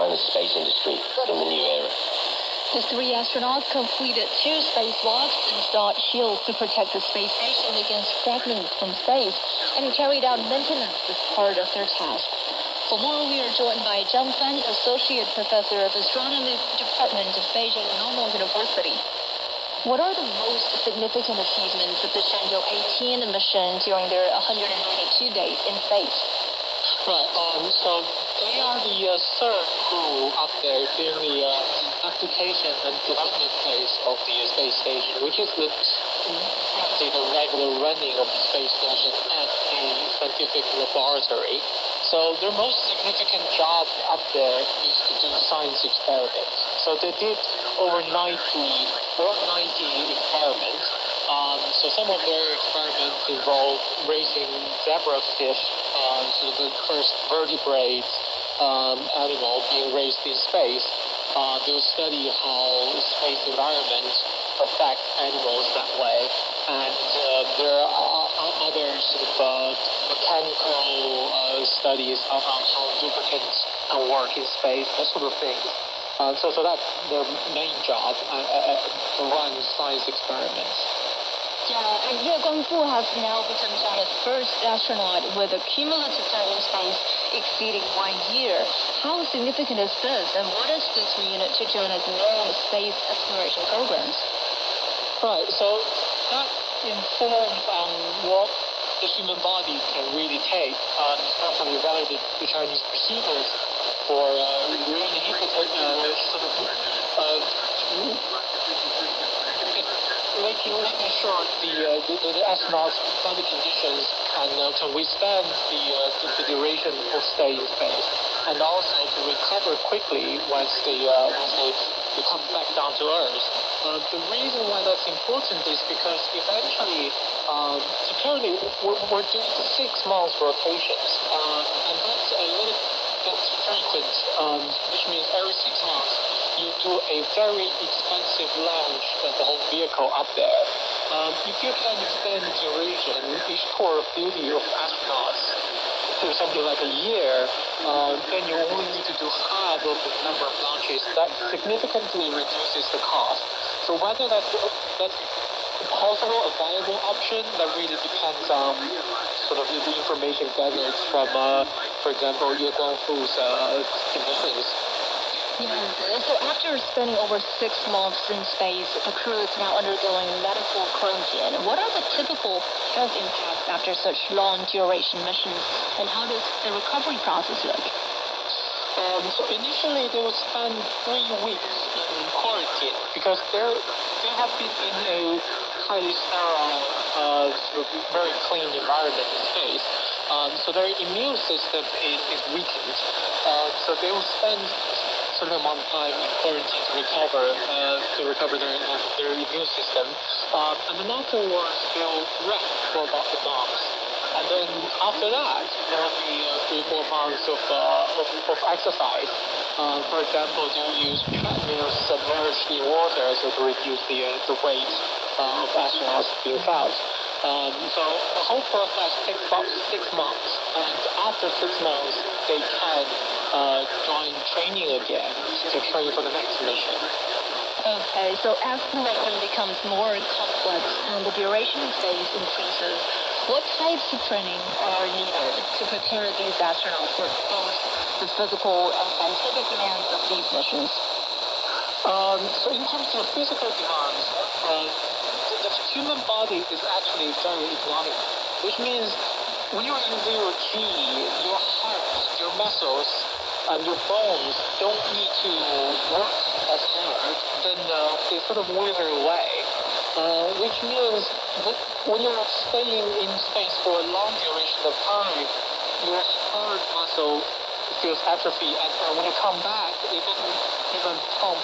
China's space industry in the new era. The three astronauts completed 2 spacewalks, installed shields to protect the space station against fragments from space, and carried out maintenance as part of their task. For more, we are joined by Zhang Fan, Associate Professor of Astronomy Department of Beijing Normal University. What are the most significant achievements of the Shenzhou 18 mission during their 192 days in space? Right, so they are the third crew up there during the application and development phase of the space station, which is the regular running of the space station at a scientific laboratory. So their most significant job up there is to do science experiments. So they did over 90 experiments. So some of their experiments involve raising zebrafish, so the first vertebrate animal being raised in space. They will study how space environments affect animals that way. And there are other sort of mechanical studies on how lubricants can work in space, that sort of thing. So that's their main job, to run science experiments. Yeah, and Ye Guangfu has now become China's first astronaut with a cumulative time in space exceeding 1 year. How significant is this, and what does this mean to China's known space exploration programs? Right, so that informs on what the human body can really take, especially whether the Chinese procedures for really making sure the astronauts' body conditions can withstand the duration of stay in space, and also to recover quickly once they come back down to Earth. The reason why that's important is because eventually, so currently we're doing 6 months rotations, and that's a little bit frequent, which means every 6 months you do a very expensive launch of the whole vehicle up there. If you can extend the duration, each tour of duty of astronauts to something like a year, then you only need to do half of the number of launches. That significantly reduces the cost. So whether that's possible, a viable option, that really depends on sort of the information gathered from, for example, Ye Guangfu's emissions. Yes. So after spending over 6 months in space, the crew is now undergoing medical quarantine. What are the typical health impacts after such long duration missions, and how does the recovery process look? So initially they would spend 3 weeks in quarantine because they have been in a highly sterile, sort of very clean environment in space. So their immune system is weakened. So they will spend certain amount of time in quarantine to recover their immune system. And then afterwards, they'll rest for about a month. And then after that, there will be 3-4 months of exercise. For example, they'll use treadmills submerged in water so to reduce the weight of astronauts being felt. So the whole process takes about 6 months, and after 6 months, they can join training again to train for the next mission. Okay, so as the mission becomes more complex and the duration of space increases, what types of training are needed to prepare these astronauts for both the physical and scientific demands of these missions? So in terms of physical demands, the human body is actually very economical, which means when you're in 0G, your heart, your muscles, and your bones don't need to work as hard, then they sort of wither away. Which means that when you're staying in space for a long duration of time, your heart muscle feels atrophy, and when you come back, it doesn't even pump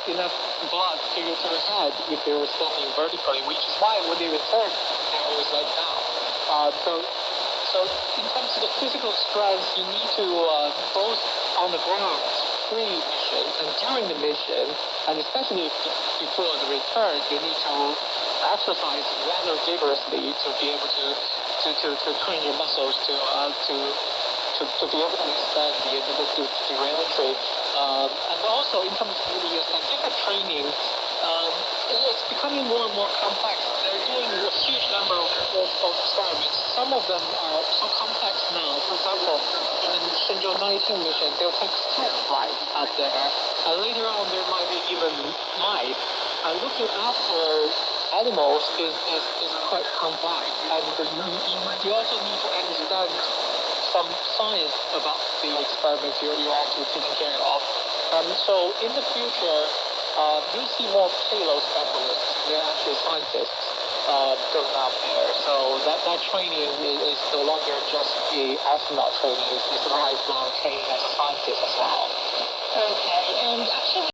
enough blood to your head if they were standing vertically, which is why when they return, they always lie down. So in terms of the physical strength, you need to both on the ground, pre-mission and during the mission, and especially before the return, you need to exercise rather vigorously to be able to train your muscles to to be able to withstand the re-entry. And also in terms of the scientific training, it's becoming more and more complex. They're doing a huge number of experiments. Some of them are so complex now. For example, in the Shenzhou 19 mission, they'll take scout flight up there. And later on, there might be even mice. And looking after animals is quite complex. And you also need to understand some science about the experiments you're actually taking care of. So in the future, you'll see more payload specialists. They're actually scientists going out there. So that training is no longer just the astronaut training. It's lifelong training as a scientist as well. Okay, and actually